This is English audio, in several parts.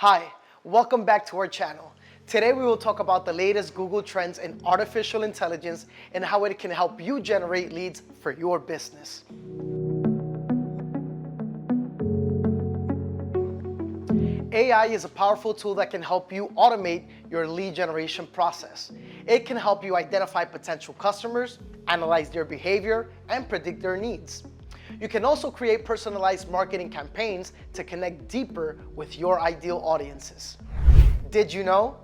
Hi, welcome back to our channel. Today we will talk about the latest Google trends in artificial intelligence and how it can help you generate leads for your business. AI is a powerful tool that can help you automate your lead generation process. It can help you identify potential customers, analyze their behavior, and predict their needs. You can also create personalized marketing campaigns to connect deeper with your ideal audiences. Did you know?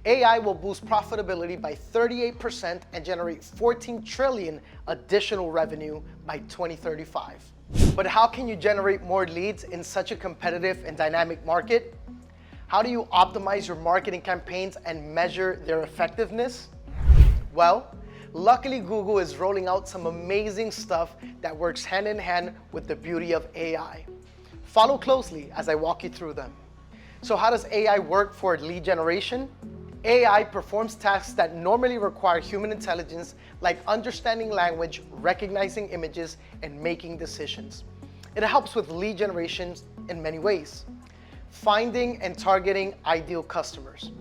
AI will boost profitability by 38% and generate 14 trillion additional revenue by 2035. But how can you generate more leads in such a competitive and dynamic market? How do you optimize your marketing campaigns and measure their effectiveness? Well, luckily Google is rolling out some amazing stuff that works hand in hand with the beauty of AI. Follow closely as I walk you through them. So how does AI work for lead generation? AI performs tasks that normally require human intelligence, like understanding language, recognizing images, and making decisions. It helps with lead generation in many ways. Finding and targeting ideal customers.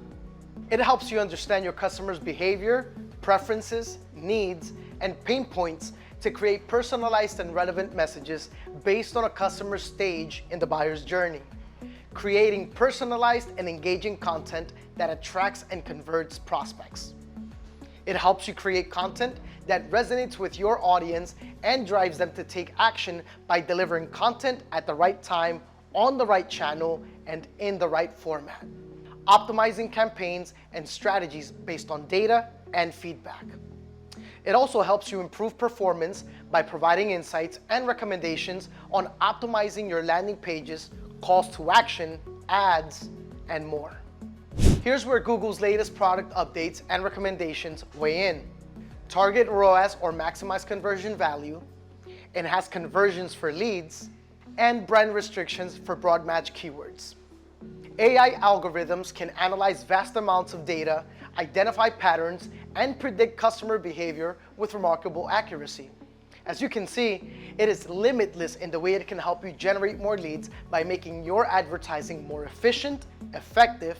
It helps you understand your customers' behavior, preferences, needs, and pain points to create personalized and relevant messages based on a customer's stage in the buyer's journey. Creating personalized and engaging content that attracts and converts prospects. It helps you create content that resonates with your audience and drives them to take action by delivering content at the right time, on the right channel, and in the right format. Optimizing campaigns and strategies based on data and feedback. It also helps you improve performance by providing insights and recommendations on optimizing your landing pages, calls to action, ads, and more. Here's where Google's latest product updates and recommendations weigh in. Target ROAS, or maximize conversion value, enhance conversions for leads, and brand restrictions for broad match keywords. AI algorithms can analyze vast amounts of data, identify patterns, and predict customer behavior with remarkable accuracy. As you can see, it is limitless in the way it can help you generate more leads by making your advertising more efficient, effective,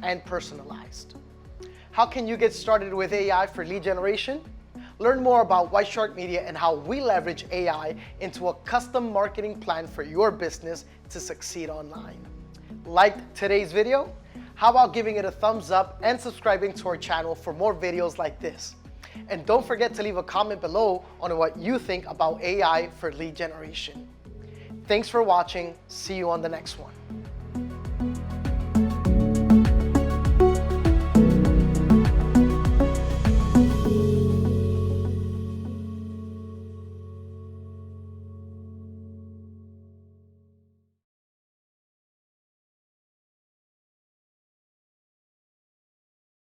and personalized. How can you get started with AI for lead generation? Learn more about White Shark Media and how we leverage AI into a custom marketing plan for your business to succeed online. Liked today's video? How about giving it a thumbs up and subscribing to our channel for more videos like this? And don't forget to leave a comment below on what you think about AI for lead generation. Thanks for watching. See you on the next one.